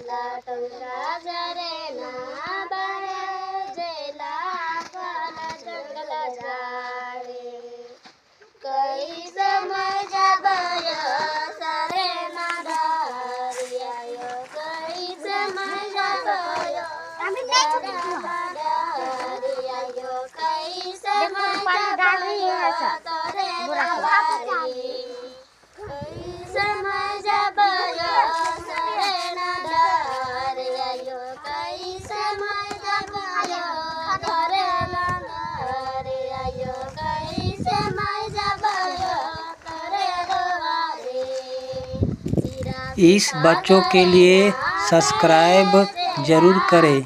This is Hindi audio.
लाटंगा जरेना बरजेला फल जंगल झाडे कई समय जबय सरेना दारियाय कई समय जबय दारियाय कई समय जबय तरेना दारी कई समय जबय सरेना दारियाय कई समय जबय तरेना दारियाय कई समय जबय तरेना दारी। इस बच्चों के लिए सब्सक्राइब जरूर करें।